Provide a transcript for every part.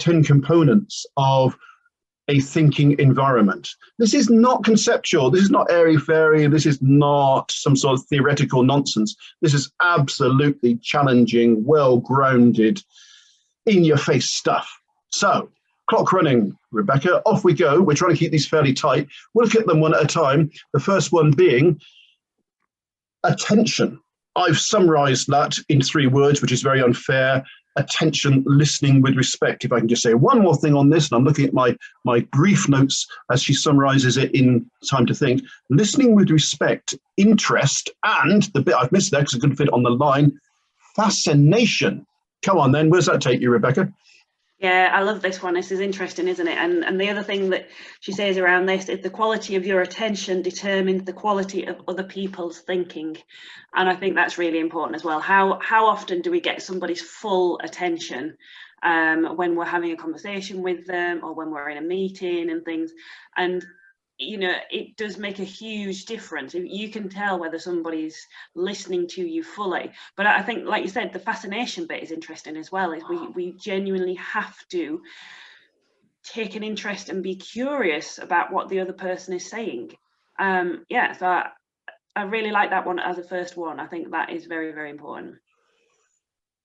10 components of a thinking environment. This is not conceptual. This is not airy-fairy. This is not some sort of theoretical nonsense. This is absolutely challenging, well-grounded, in-your-face stuff. So, clock running, Rebecca, off we go. We're trying to keep these fairly tight. We'll look at them one at a time. The first one being attention. I've summarized that in 3 words, which is very unfair. Attention, listening with respect. If I can just say one more thing on this, and I'm looking at my brief notes as she summarizes it in Time to Think. Listening with respect, interest, and the bit I've missed there because it couldn't fit on the line, fascination. Come on then, where's that take you, Rebecca? Yeah, I love this one. This is interesting, isn't it? And the other thing that she says around this is the quality of your attention determines the quality of other people's thinking. And I think that's really important as well. How often do we get somebody's full attention when we're having a conversation with them or when we're in a meeting and things? And you know, it does make a huge difference. You can tell whether somebody's listening to you fully. But I think, like you said, the fascination bit is interesting as well. Is we genuinely have to take an interest and be curious about what the other person is saying. Yeah, so I really like that one as a first one. I think that is very, very important.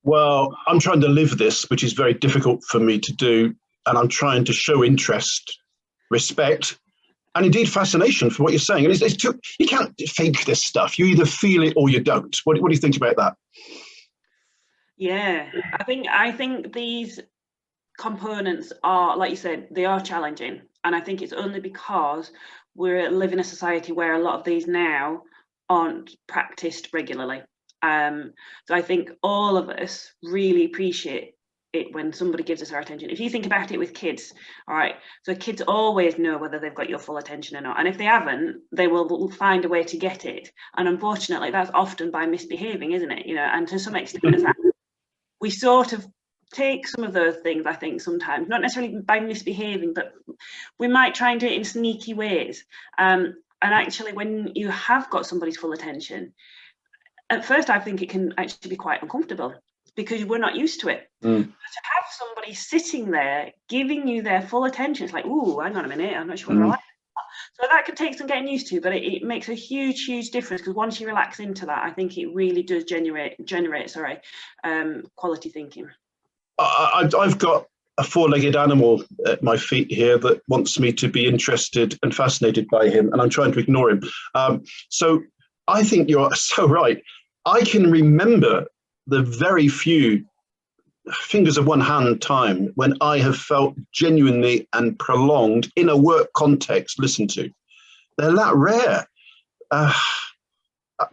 Well, I'm trying to live this, which is very difficult for me to do. And I'm trying to show interest, respect, and indeed fascination for what you're saying. And you can't fake this stuff. You either feel it or you don't. What do you think about that? Yeah, I think these components are, like you said, they are challenging. And I think it's only because we live in a society where a lot of these now aren't practiced regularly. So I think all of us really appreciate it when somebody gives us our attention. If you think about it with kids, all right, so kids always know whether they've got your full attention or not, and if they haven't, they will find a way to get it. And unfortunately, that's often by misbehaving, isn't it? You know, and to some extent, we sort of take some of those things, I think, sometimes, not necessarily by misbehaving, but we might try and do it in sneaky ways. And actually, when you have got somebody's full attention, at first, I think it can actually be quite uncomfortable, because we're not used to it. To have somebody sitting there giving you their full attention, it's like, ooh, hang on a minute, I'm not sure whether I like that. So that could take some getting used to, but it makes a huge difference, because once you relax into that, I think it really does generate quality thinking. I've got a 4-legged animal at my feet here that wants me to be interested and fascinated by him, and I'm trying to ignore him. So I think you're so right. I can remember the very few fingers of one hand time when I have felt genuinely and prolonged in a work context listened to. They're that rare. And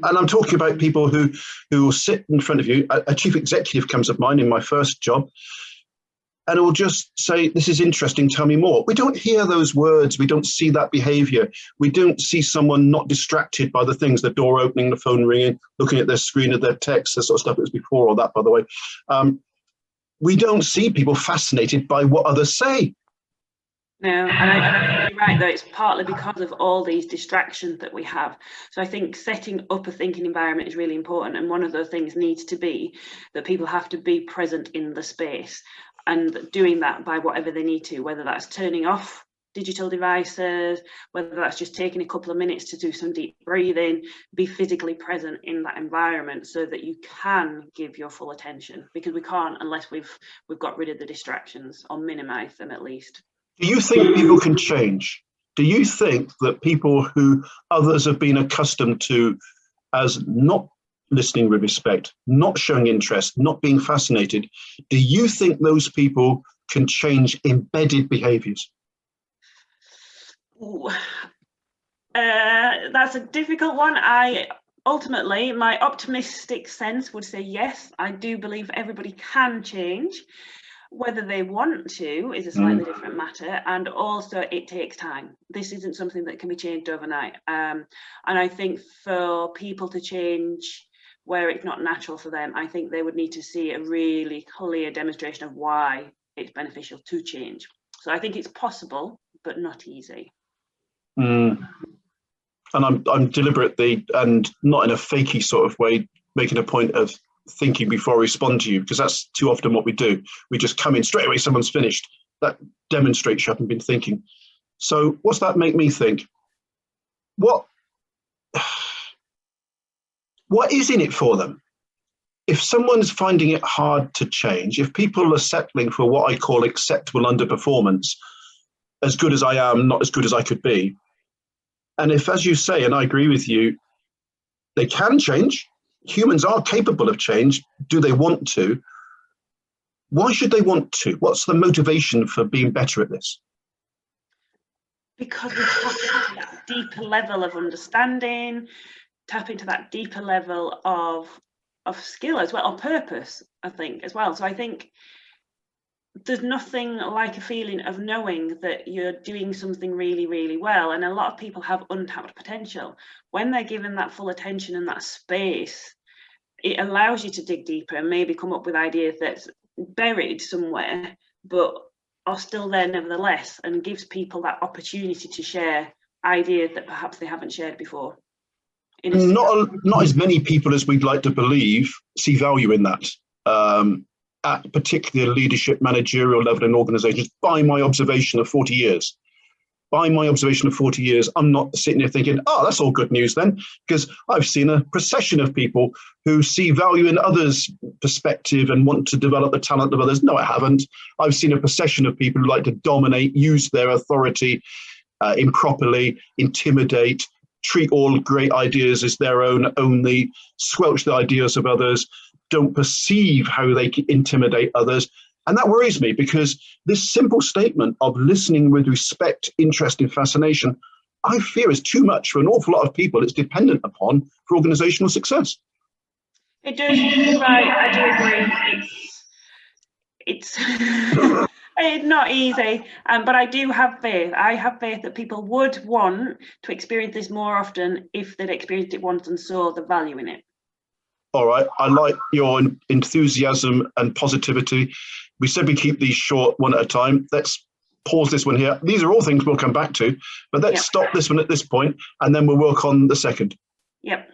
I'm talking about people who will sit in front of you. A chief executive comes to mind in my first job, and it will just say, this is interesting, tell me more. We don't hear those words. We don't see that behavior. We don't see someone not distracted by the things, the door opening, the phone ringing, looking at their screen, at their text, the sort of stuff that was before all that, by the way. We don't see people fascinated by what others say. No, and I think you're right, though, it's partly because of all these distractions that we have. So I think setting up a thinking environment is really important. And one of those things needs to be that people have to be present in the space, and doing that by whatever they need to, whether that's turning off digital devices, whether that's just taking a couple of minutes to do some deep breathing, be physically present in that environment so that you can give your full attention, because we can't unless we've got rid of the distractions, or minimize them at least. Do you think people can change? Do you think that people who others have been accustomed to as not listening with respect, not showing interest, not being fascinated, do you think those people can change embedded behaviors? That's a difficult one. Ultimately, my optimistic sense would say yes. I do believe everybody can change. Whether they want to is a slightly different matter, and also it takes time. This isn't something that can be changed overnight. And I think for people to change where it's not natural for them, I think they would need to see a really clear demonstration of why it's beneficial to change. So I think it's possible, but not easy. And I'm deliberately, and not in a fakey sort of way, making a point of thinking before I respond to you, because that's too often what we do. We just come in straight away, someone's finished. That demonstrates you haven't been thinking. So what's that make me think? What is in it for them? If someone's finding it hard to change, if people are settling for what I call acceptable underperformance, as good as I am, not as good as I could be, and if, as you say, and I agree with you, they can change, humans are capable of change, do they want to? Why should they want to? What's the motivation for being better at this? Because we tap into that deeper level of understanding, tap into that deeper level of skill as well, or purpose, I think, as well. So I think there's nothing like a feeling of knowing that you're doing something really, really well. And a lot of people have untapped potential. When they're given that full attention and that space, it allows you to dig deeper and maybe come up with ideas that's buried somewhere, but are still there nevertheless, and gives people that opportunity to share ideas that perhaps they haven't shared before. Not as many people as we'd like to believe see value in that, at particular leadership, managerial level in organizations, by my observation of 40 years. By my observation of 40 years, I'm not sitting there thinking, oh, that's all good news then, because I've seen a procession of people who see value in others' perspective and want to develop the talent of others. No, I haven't. I've seen a procession of people who like to dominate, use their authority improperly, intimidate, treat all great ideas as their own only, squelch the ideas of others, don't perceive how they can intimidate others. And that worries me, because this simple statement of listening with respect, interest, and fascination, I fear is too much for an awful lot of people it's dependent upon for organizational success. It does, right, I do agree. It's it's not easy, but I do have faith. I have faith that people would want to experience this more often if they'd experienced it once and saw the value in it. All right, I like your enthusiasm and positivity. We said we keep these short, one at a time. Let's pause this one here. These are all things we'll come back to, but let's stop this one at this point, and then we'll work on the second. Yep.